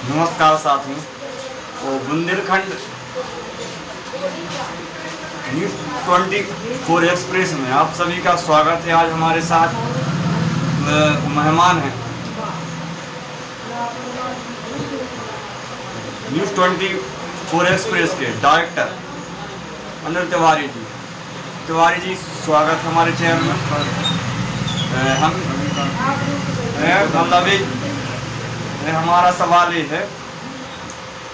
नमस्कार साथियों। वो बुंदेलखंड न्यूज़ 24 एक्सप्रेस में आप सभी का स्वागत है। आज हमारे साथ मेहमान हैं न्यूज़ 24 एक्सप्रेस के डायरेक्टर अनिल तिवारी जी। तिवारी जी, स्वागत हमारे चैनल में। हम हमारा सवाल ये है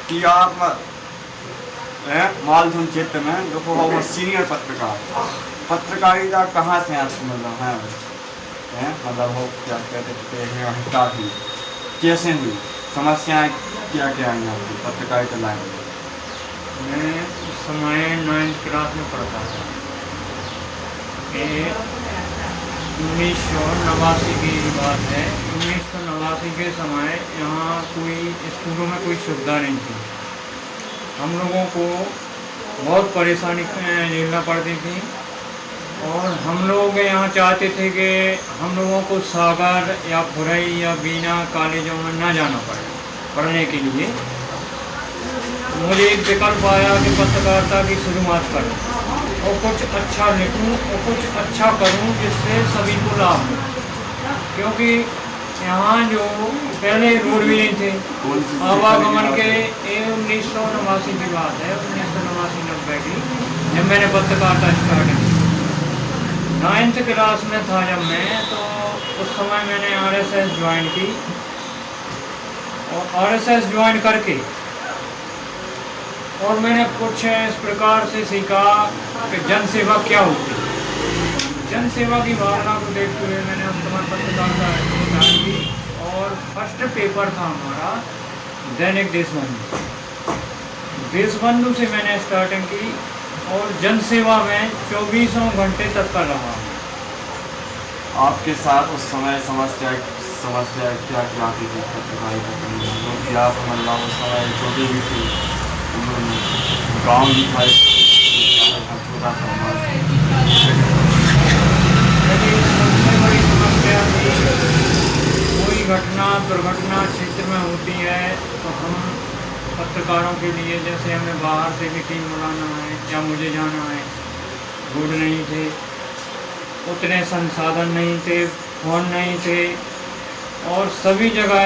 कि आप मालधुन क्षेत्र में जो वो सीनियर पत्रकारिता कहाँ से आप मतलब हैं मतलब वो क्या कहते हैं स्टार्ट हुई, कैसे हुई, समस्याएं क्या क्या आई आपकी पत्रकारिता लाइन में? मैं उस समय 9th क्लास में पढ़ता था। 1989 की बात है। 1989 के समय यहाँ कोई स्कूलों में कोई सुविधा नहीं थी। हम लोगों को बहुत परेशानी झेलना पड़ती थी और हम लोग यहाँ चाहते थे कि हम लोगों को सागर या खुरई या बीना कॉलेजों में ना जाना पड़े पढ़ने के लिए। मुझे एक विकल्प आया कि पत्रकारिता की शुरुआत करूँ और कुछ अच्छा लिखूं और कुछ अच्छा करूं जिससे सभी को लाभ हो, क्योंकि यहाँ जो पहले रोड भी नहीं थे आवागमन के। 1989 की बात है, 1989-90 की, जब मैंने पत्रकारिता स्टार्ट की। 9th क्लास में था जब मैं, तो उस समय मैंने RSS ज्वाइन की और RSS ज्वाइन करके और मैंने कुछ इस प्रकार से सीखा कि जन सेवा क्या होती है। जन सेवा की भावना को देखते हुए मैंने उस समय पत्रकारिता स्टार्ट की और फर्स्ट पेपर था हमारा दैनिक देशबंधु। देशबंधु से मैंने स्टार्टिंग की और जन सेवा में 24 घंटे तक कर रहा हूँ। आपके साथ उस समय समस्या क्या क्या आती थी पत्रकारिता करने में? क्योंकि आप मतलब उस समय छोटी भी थी, गाँव भी था, छोटा सा सबसे बड़ी समस्या थी, कोई घटना दुर्घटना क्षेत्र में होती है तो हम पत्रकारों के लिए, जैसे हमें बाहर से भी टीम बुलाना है या मुझे जाना है, रोड नहीं थे, उतने संसाधन नहीं थे, फ़ोन नहीं थे और सभी जगह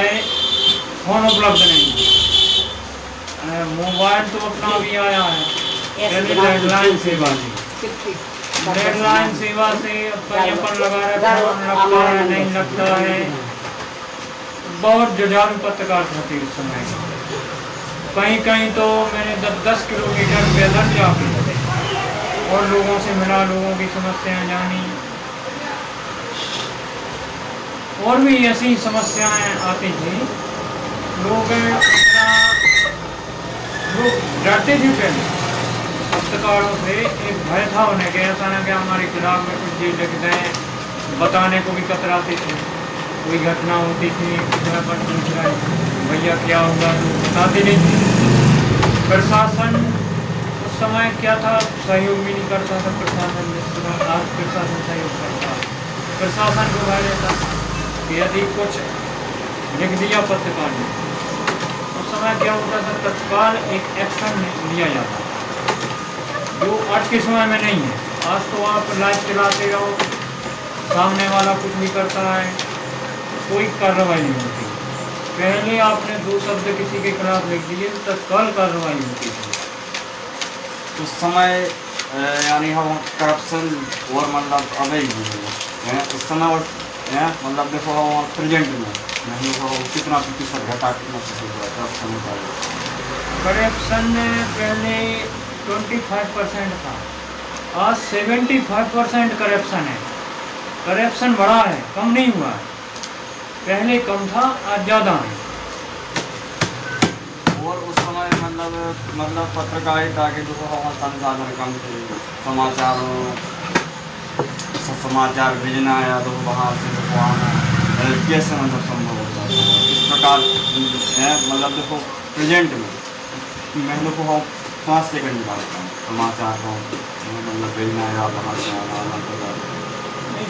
फ़ोन उपलब्ध नहीं थे। मोबाइल तो अपना भी आया है, पहले लैंडलाइन सेवा थी। लैंडलाइन सेवा से कहीं पर लगा रहे, फोन लगता है नहीं लगता है। बहुत जुझारू पत्रकार थी उस समय। कहीं कहीं तो मैंने 10 किलोमीटर पैदल जाके और लोगों से मिला, लोगों की समस्याएं जानी और भी ऐसी समस्याएं आती थी। लोग डरते थे पहले पत्रकारों से, एक भय था उन्हें कि ऐसा ना कि हमारे खिलाफ में कुछ चीज़ लिख दें, बताने को भी कतराते थे। कोई घटना होती थी, किसी पर पूछ रहे भैया क्या होगा, तो बताते नहीं थे। प्रशासन उस समय क्या था, सहयोग भी नहीं करता था प्रशासन, जिस तरह आज प्रशासन सहयोग करता। प्रशासन को भय रहता कि यदि कुछ लिख दिया पत्रकार ने, उस समय क्या होता था, तत्काल एक एक्शन लिया जाता, जो आज के समय में नहीं है। आज तो आप लाइव चलाते रहो, सामने वाला कुछ भी करता है, कोई कार्रवाई नहीं होती। पहले आपने 2 शब्द किसी के खिलाफ लिख दिए तो तत्काल कार्रवाई होती थी। उस समय यानी हम करप्शन और मतलब अवैध है उस समय, और मतलब देखो प्रेजेंट में नहीं हो कितना प्रतिशत घटा, कितना करप्शन होता है? करप्शन पहले 25% था, आज 75% करप्शन है। करप्शन बढ़ा है, कम नहीं हुआ है। पहले कम था, आज ज़्यादा है। और उस समय मतलब पत्रकारिता के जो संसाधन कम थे, समाचार भेजना या तो वहाँ से आना कैसे मतलब संभव होता है? इस प्रकार मतलब देखो प्रेजेंट में मैं लोग को 5 सेकंड निकालता हूँ समाचार को मतलब भेजना या वहाँ से आना।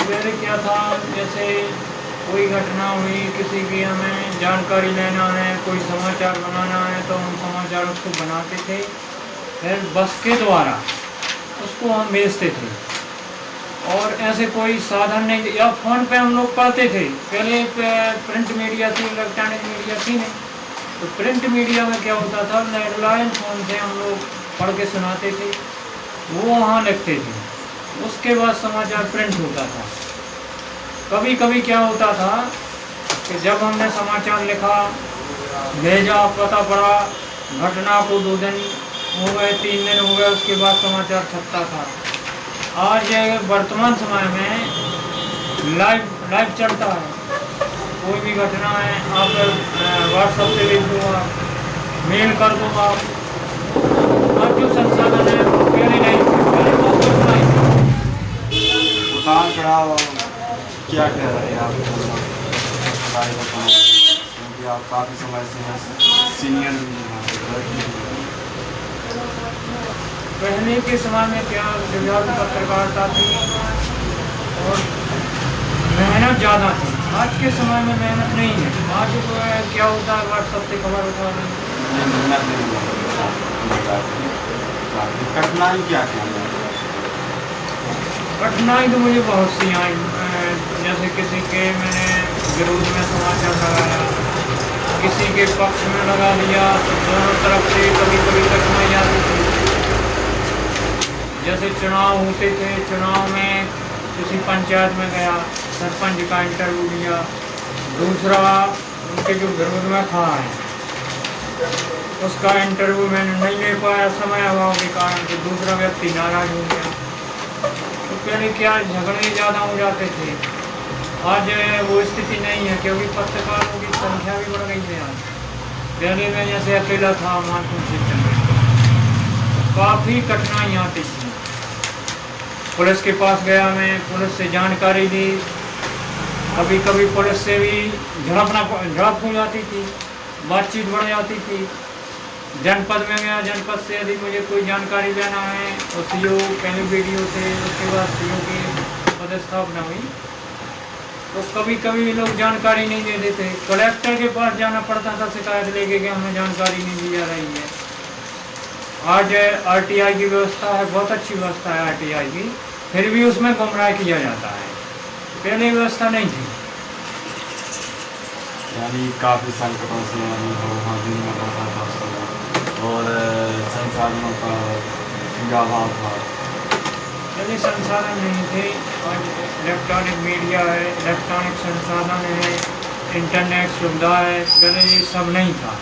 पहले क्या था, जैसे कोई घटना हुई किसी की, हमें जानकारी लेना है, कोई समाचार बनाना है तो हम समाचार उसको बनाते थे, फिर बस के द्वारा उसको हम भेजते थे। और ऐसे कोई साधन नहीं, या फ़ोन पे हम लोग पढ़ते थे। पहले प्रिंट मीडिया थी, इलेक्ट्रॉनिक मीडिया थी नहीं, तो प्रिंट मीडिया में क्या होता था, लैंडलाइन फ़ोन से हम लोग पढ़ के सुनाते थे, वो वहाँ लिखते थे, उसके बाद समाचार प्रिंट होता था। कभी कभी क्या होता था कि जब हमने समाचार लिखा, भेजा, पता पड़ा, घटना को 2 दिन हो गए, 3 दिन हो गए, उसके बाद समाचार छपता था। आज वर्तमान समय में लाइव चलता है, कोई भी घटना है आप व्हाट्सएप से भेज दो, आप मेल कर दो, आप जो संसाधन है पहले नहीं थे, पहले बहुत कठिनाई थी। उतार चढ़ाव क्या कह रहे हैं आप, क्योंकि आप काफ़ी समय से हैं, सीनियर भी हैं। पहले के समय में क्या विद्यार्थी पत्रकारिता थी और मेहनत ज़्यादा थी। आज के समय में मेहनत नहीं है। आज जो है क्या होता है, व्हाट्सएप से खबर उठा लें। कठिनाई क्या क्या है? कठिनाई तो मुझे बहुत सी आई, जैसे किसी के मैंने विरोध में समाचार लगाया, किसी के पक्ष में लगा दिया, तो दोनों तरफ से कभी कभी कठिनाई आती थी। जैसे चुनाव होते थे, चुनाव में किसी पंचायत में गया, सरपंच का इंटरव्यू लिया, दूसरा उनके जो विरोध में खड़ा है उसका इंटरव्यू मैंने नहीं ले पाया समय अभाव के कारण, तो दूसरा व्यक्ति नाराज हो गया। तो पहले क्या झगड़े ज़्यादा हो जाते थे, आज वो स्थिति नहीं है, क्योंकि पत्रकारों की संख्या भी बढ़ गई है। आज पहले मैं जैसे अकेला था मानसून सिस्टम में, काफ़ी कठिनाई आती थी। पुलिस के पास गया मैं, पुलिस से जानकारी ली, कभी कभी पुलिस से भी झड़प हो जाती थी, बातचीत बढ़ जाती थी। जनपद में गया, जनपद से यदि मुझे कोई जानकारी लेना है तो सीओ, पहले वीडियो थे, उसके बाद सीओ की पदस्थापना हुई, तो कभी कभी लोग जानकारी नहीं दे देते। कलेक्टर के पास जाना पड़ता था शिकायत लेके कि हमें जानकारी नहीं दी जा रही है। आज आरटीआई की व्यवस्था है, बहुत अच्छी व्यवस्था है आरटीआई की, फिर भी उसमें गुमराह किया जाता है, पहले व्यवस्था नहीं थी। यानी काफ़ी संकटों से यानी वहाँ दिन में रहता था उस समय, और संसाधनों का अभाव था। पहले संसाधन नहीं थे, आज इलेक्ट्रॉनिक मीडिया है, इलेक्ट्रॉनिक संसाधन है, इंटरनेट सुविधा है, पहले ये सब नहीं था।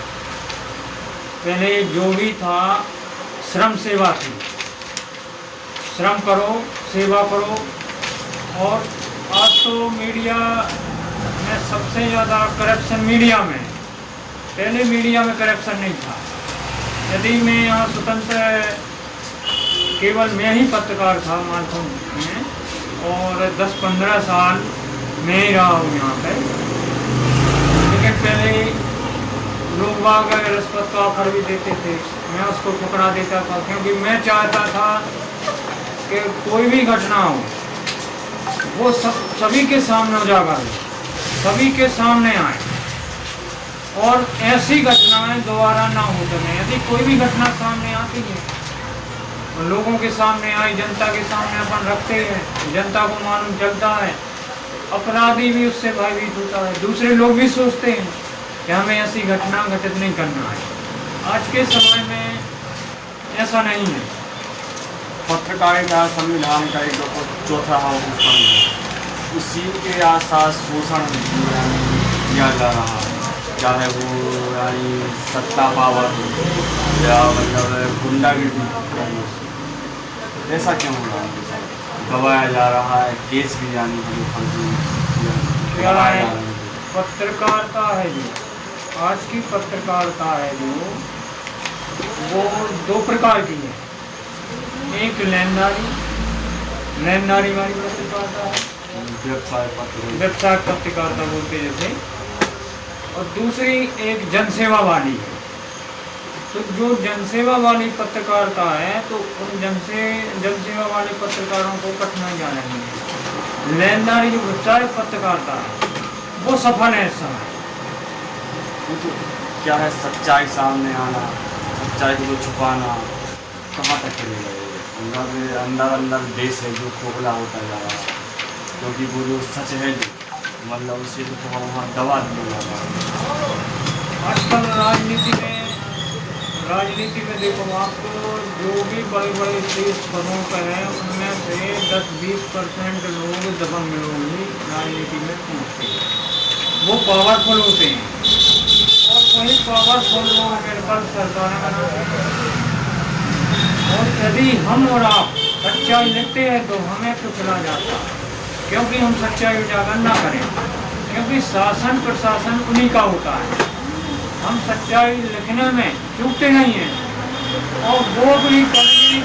पहले जो भी था श्रम सेवा थी, श्रम करो, सेवा करो। और आज तो मीडिया में सबसे ज़्यादा करप्शन मीडिया में, पहले मीडिया में करप्शन नहीं था। यदि मैं यहाँ स्वतंत्र, केवल मैं ही पत्रकार था मानसून में, और 10-15 साल मैं ही रहा हूँ यहाँ पे, लेकिन पहले लोग बाग रिश्वत का ऑफर भी देते थे, मैं उसको ठुकरा देता था, क्योंकि मैं चाहता था कि कोई भी घटना हो वो सभी के सामने उजागर हो, सभी के सामने आए, और ऐसी घटनाएं दोबारा ना हो सके। यदि कोई भी घटना सामने आती है और लोगों के सामने आई, जनता के सामने अपन रखते हैं, जनता को मालूम चलता है, अपराधी भी उससे भयभीत होता है, दूसरे लोग भी सोचते हैं कि हमें ऐसी घटना घटित नहीं करना है। आज के समय में ऐसा नहीं है। पत्रकारिता संविधान का एक चौथा उपखंड है, उसी के आसपास शोषण किया जा रहा है, चाहे वो यानी सत्ता पावर या मतलब गुंडागिरी, ऐसा क्यों हो रहा है? दबाया जा रहा है, केस भी यानी क्या है पत्रकारिता है जो आज की पत्रकारिता है जो, वो 2 प्रकार की है। एक लेनदारी वाली पत्रकारिता है, व्यवसाय पत्रकारिता बोलते जैसे, और दूसरी एक जनसेवा वाली है। तो जो जनसेवा वाली पत्रकारिता है, तो उन जनसेवा वाले पत्रकारों को कठिनाई आ रही है। लेनदारी जो व्यवसाय पत्रकारिता है वो सफल है इस समय, वो तो क्या है, सच्चाई सामने आना, सच्चाई को छुपाना कहाँ तक चलेगा ये? मतलब अंदर अंदर देश है जो खोखला होता जा रहा है, क्योंकि वो जो सच है जो मतलब उसे तो थोड़ा वहाँ दबा दिया जा रहा है। आजकल राजनीति में देखो आपको, जो भी बड़े बड़े शीर्ष पदों पर हैं उनमें से 10-20% लोग दबंग लोग ही राजनीति में पहुँचते हैं। वो पावरफुल होते हैं और वही पावरफुल लोग मिलकर सरकारें बनाते हैं। और यदि हम और आप सच्चाई लिखते हैं तो हमें कुचला जाता है, क्योंकि हम सच्चाई उजागर ना करें, क्योंकि शासन प्रशासन उन्हीं का होता है। हम सच्चाई लिखने में चूकते नहीं हैं और वो भी करनी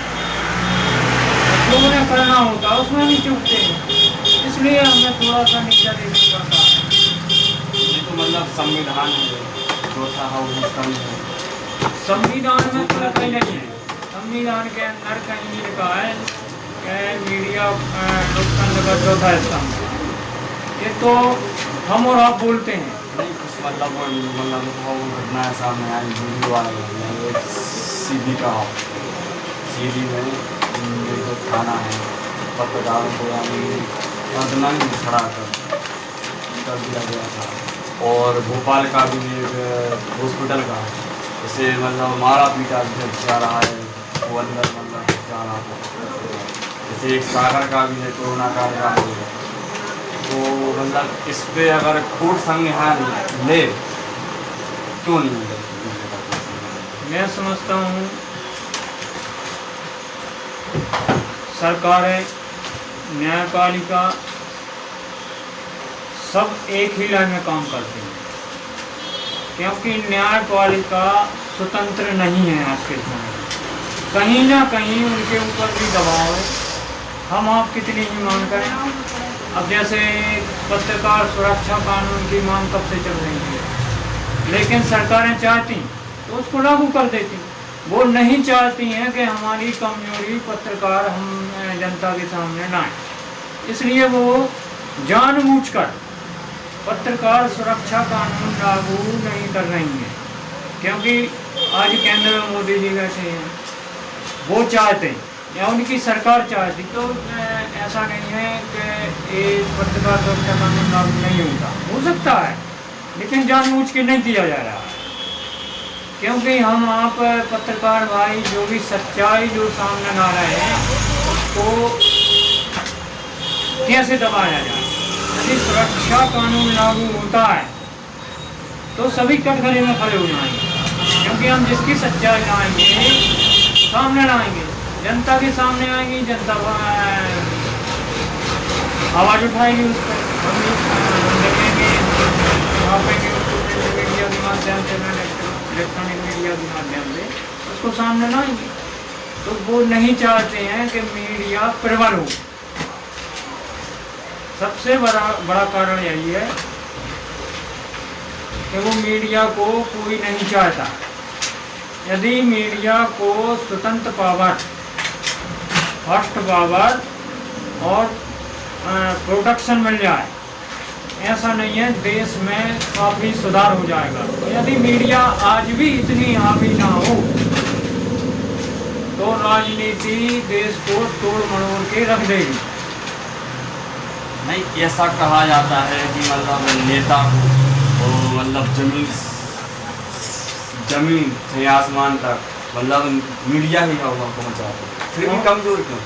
जो उन्हें करना होता है उसमें भी चूकते हैं, इसलिए हमें थोड़ा सा नीचा देखना पड़ता है। ये तो मतलब संविधान है जो था वो कम है। संविधान में तो कहीं नहीं है, संविधान के अंदर कहीं लिखा है कि मीडिया लोकतंत्र का चौथा स्तंभ। ये तो हम और आप बोलते हैं। नहीं कुछ मतलब वो घटना सामने आई, वीडियो आ रही है सीधी का, सीधी में जो थाना है पत्रकारों को यानी बदनाम खड़ा कर दिया गया था। और भोपाल का भी एक हॉस्पिटल का जैसे मतलब मारा पीटा जा रहा है, वो अंदर मतलब जा रहा था। जैसे एक सागर का भी है, कोरोना काल का हो गया, तो मतलब इस पे अगर कोर्ट संज्ञान ले क्यों नहीं ले? मैं समझता हूँ सरकारें, न्यायपालिका सब एक ही लाइन में काम करते हैं, क्योंकि न्यायपालिका स्वतंत्र नहीं है आज के समय में। कहीं ना कहीं उनके ऊपर भी दबाव है, हम आप कितनी ही मांग करें। अब जैसे पत्रकार सुरक्षा कानून की मांग कब से चल रही है, लेकिन सरकारें चाहती तो उसको लागू कर देती। वो नहीं चाहती हैं कि हमारी कमजोरी पत्रकार हम जनता के सामने ना आए, इसलिए वो जानबूझकर पत्रकार सुरक्षा कानून लागू नहीं कर रही हैं। क्योंकि आज केंद्र में मोदी जी बैठे हैं, वो चाहते हैं या उनकी सरकार चाहती तो ऐसा नहीं है कि ये पत्रकार सुरक्षा कानून लागू नहीं होता, हो सकता है, लेकिन जानबूझ के नहीं किया जा रहा है। क्योंकि हम आप पत्रकार भाई जो भी सच्चाई जो सामने ला रहे हैं उसको कैसे दबाया जाए। यदि सुरक्षा कानून लागू होता है तो सभी कटघरे में खड़े हो जाएंगे, क्योंकि हम जिसकी सच्चाई लाएंगे सामने लाएंगे, जनता के सामने आएंगी, जनता आवाज़ उठाएगी, उस पर हम देखेंगे, छापेंगे उसको मीडिया के माध्यम से, इलेक्ट्रॉनिक मीडिया के माध्यम से उसको सामने लाएंगे। तो वो नहीं चाहते हैं कि मीडिया प्रबल हो। सबसे बड़ा कारण यही है कि वो मीडिया को कोई नहीं चाहता। यदि मीडिया को स्वतंत्र पावर, फर्स्ट पावर और प्रोटेक्शन मिल जाए, ऐसा नहीं है, देश में काफ़ी सुधार हो जाएगा। यदि मीडिया आज भी इतनी हावी ना हो तो राजनीति देश को तोड़ मरोड़ के रख देगी। नहीं, ऐसा कहा जाता है कि मतलब नेता को मतलब जमीन से आसमान तक मतलब मीडिया ही होगा पहुँचाता है, फिर भी कमजोर क्यों?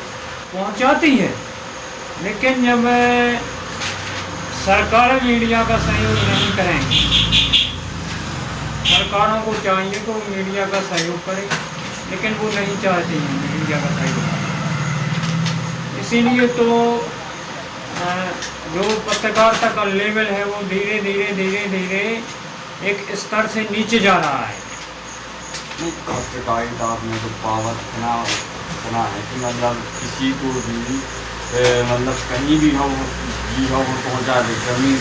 पहुँचाती है, लेकिन जब सरकार मीडिया का सहयोग नहीं करेंगी, सरकारों को चाहिए तो मीडिया का सहयोग करें, लेकिन वो नहीं चाहती हैं मीडिया का सहयोग। इसीलिए तो जो पत्रकारिता का लेवल है वो धीरे धीरे एक स्तर से नीचे जा रहा है। पत्रकारिता में तो पावर इतना है कि मतलब किसी को भी मतलब कहीं भी हो पहुँचा दे, जमीन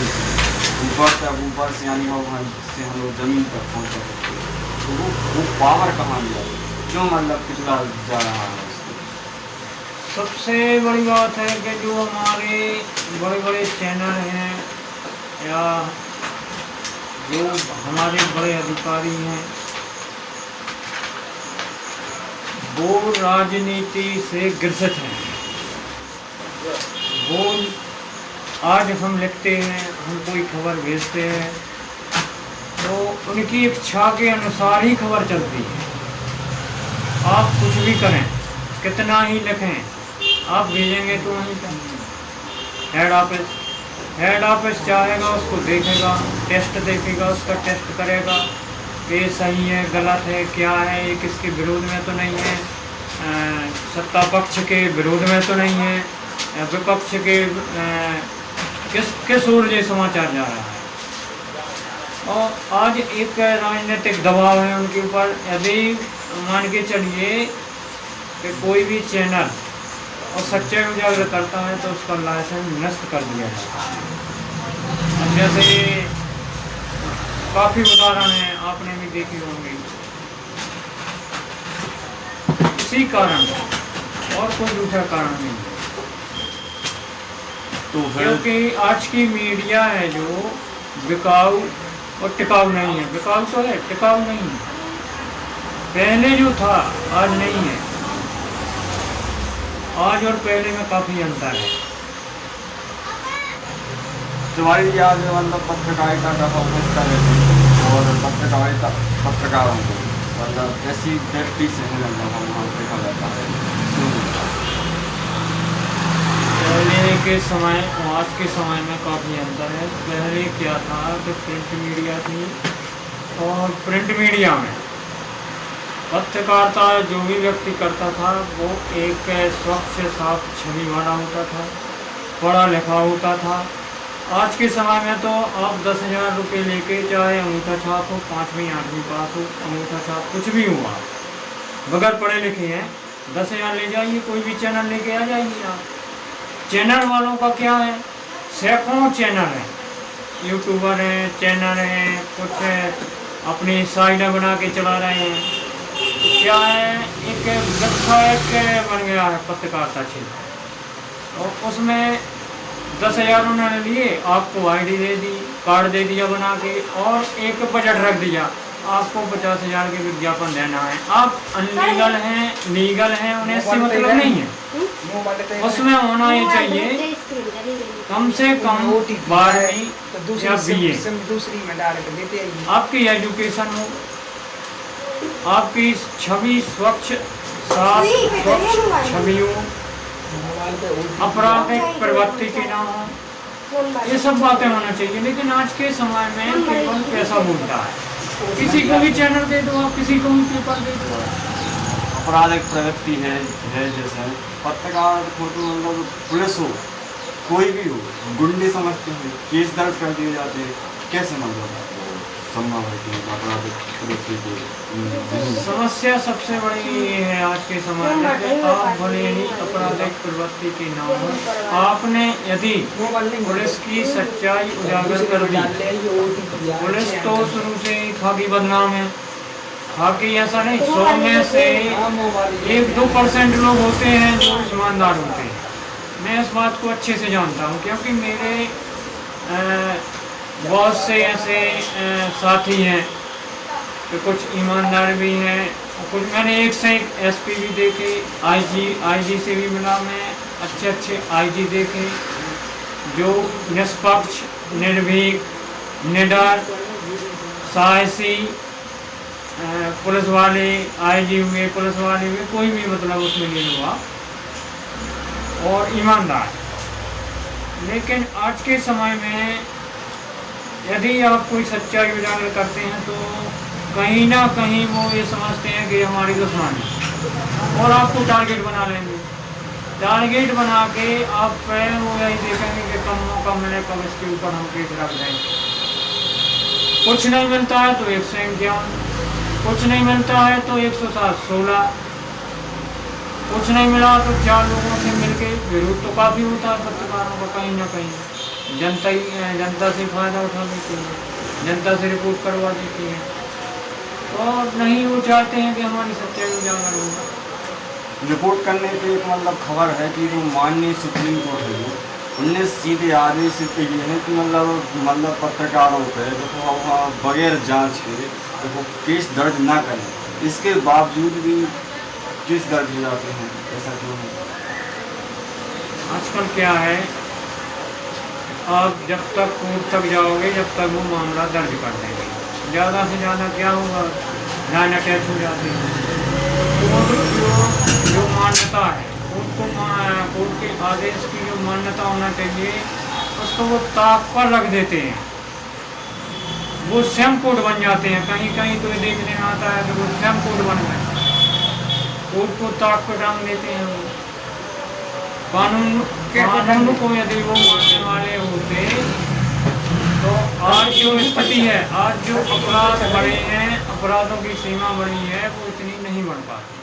ऊपर से यानी हो से हम लोग ज़मीन तक पहुँचा सकते, तो वो पावर कहाँ मिला, क्यों मतलब पिछड़ा जा रहा है? सबसे बड़ी बात है कि जो हमारे बड़े बड़े चैनल हैं या जो हमारे बड़े अधिकारी हैं वो राजनीति से ग्रसित हैं। वो आज हम लिखते हैं, हम कोई खबर भेजते हैं तो उनकी इच्छा के अनुसार ही खबर चलती है। आप कुछ भी करें, कितना ही लिखें, आप भेजेंगे तो वहीं हेड ऑफिस चाहेगा, उसको देखेगा, टेस्ट देखेगा, उसका टेस्ट करेगा कि सही है किसके गलत है, क्या है, ये किसके विरोध में तो नहीं है, सत्ता पक्ष के विरोध में तो नहीं है, विपक्ष के किस ओर ये समाचार जा रहा है। और आज एक राजनीतिक दबाव है उनके ऊपर। यदि मान के चलिए कि कोई भी चैनल और सच्चाई उजागर करता है तो उसका लाइसेंस नष्ट कर दिया जाता है। अब जैसे काफ़ी उदाहरण हैं, आपने भी देखी होंगी। इसी कारण और कोई दूसरा कारण नहीं, तो क्योंकि आज की मीडिया है जो बिकाऊ और टिकाऊ नहीं है। बिकाऊ तो है, टिकाऊ नहीं है। पहले जो था आज नहीं है। आज और पहले में काफ़ी अंतर है। तुम्हारी आज मतलब पत्रकारिता का फोकस करें और पत्रकारों को मतलब ऐसी व्यक्ति से मतलब वहाँ देखा जाता है। पहले के समय और आज के समय में काफ़ी अंतर है। पहले क्या था कि प्रिंट मीडिया थी और प्रिंट मीडिया में पत्रकारिता जो भी व्यक्ति करता था वो एक स्वच्छ साफ छवि वाला होता था, पढ़ा लिखा होता था। आज के समय में तो आप 10,000 रुपये लेके चाहे अंगूठा छाप हो, 5वीं 8वीं पास हो, अंगूठा छाप कुछ भी हुआ, बगैर पढ़े लिखे हैं, 10,000 ले जाइए, कोई भी चैनल लेके आ जाइए आप। चैनल वालों का क्या है, सैकड़ों चैनल हैं, यूट्यूबर हैं, चैनल हैं, कुछ अपनी साइटें बना के चला रहे हैं। क्या है, एक वेबसाइट बन गया है पत्रकारिता क्षेत्र, और उसमें 10,000 उन्होंने लिए, आपको आईडी दे दी, कार्ड दे दिया बना के, और एक बजट रख दिया, आपको 50,000 के विज्ञापन देना है। आप अनलीगल हैं, लीगल हैं, उन्हें इससे मतलब नहीं है। उसमें होना ही चाहिए कम से कम 12वीं या BA, आपकी एजुकेशन हो, आपकी छवि स्वच्छ साफ स्वच्छ छवि हो, आपराधिक प्रवृत्ति की ना हो, ये सब बातें होना चाहिए। लेकिन आज के समय में केवल पैसा बोलता है। किसी को भी चैनल दे दो, आप किसी को भी पेपर दे दो। आपराधिक प्रवृत्ति है जैसे पत्रकार फोटो मतलब पुलिस हो, कोई भी हो, गुंडे समझते हैं, केस दर्ज कर दिए जाते हैं। कैसे मतलब संभव है कि आपराधिक प्रवृत्ति को? समस्या सबसे बड़ी ये है आज के समय में कि आप भले ही आपराधिक प्रवृत्ति के नाम हो, आपने यदि पुलिस की सच्चाई उजागर कर दी, पुलिस तो शुरू से ही खाकी बदनाम है। खाकी ऐसा नहीं, 100 में से 1-2% लोग होते हैं जो ईमानदार होते हैं। मैं इस बात को अच्छे से जानता हूँ, क्योंकि मेरे बहुत से ऐसे साथी हैं कि कुछ ईमानदार भी हैं, और कुछ मैंने एक से एक SP भी देखे, IG से भी मिला मैं, अच्छे IG देखे जो निष्पक्ष, निर्भीक, निडर, साहसी पुलिस वाले, IG हुए, पुलिस वाले हुए, कोई भी मतलब उसमें नहीं हुआ, और ईमानदार। लेकिन आज के समय में यदि आप कोई सच्चाई उजागर करते हैं तो कहीं ना कहीं वो ये समझते हैं कि हमारी दुश्मनी है, और आपको टारगेट बना लेंगे। टारगेट बना के आप वो यही देखेंगे कि कम मौका मिले कब इसके ऊपर हम केस रख दें। कुछ नहीं मिलता है तो 151, कुछ नहीं मिलता है तो 107-16, कुछ नहीं मिला तो 4 लोगों से मिलके विरोध तो काफ़ी होता है पत्रकारों का कहीं ना कहीं। जनता से फ़ायदा उठा लेती है, जनता से रिपोर्ट करवा देती है, और नहीं वो चाहते हैं कि हमारी सच्चाई उजागर हो। रिपोर्ट करने पे एक मतलब खबर है कि जो माननीय सुप्रीम कोर्ट है उनने सीधे आदमी सिर्फ ये है कि मतलब पत्रकारों पे देखो बगैर जांच के देखो केस दर्ज ना करें, इसके बावजूद भी केस दर्ज हो जाते हैं, ऐसा क्यों है? आजकल क्या है, आप जब तक कोर्ट तक जाओगे जब तक वो मामला दर्ज कर देंगे, ज़्यादा से ज़्यादा क्या होगा, लाइन अटैच हो जाती है। कोर्ट जो मान्यता है, कोर्ट के आदेश की जो मान्यता होना चाहिए उसको वो ताक पर रख देते हैं, वो स्वयं कोर्ट बन जाते हैं। कहीं कहीं तो ये देखने में आता है कि वो स्वयं कोर्ट बन गए, कोर्ट को ताक पर टांग देते हैं। वो कानून को यदि वो मानने वाले होते तो आज जो स्थिति है, आज जो अपराध बढ़े हैं, अपराधों की सीमा बढ़ी है, वो इतनी नहीं बढ़ पाती।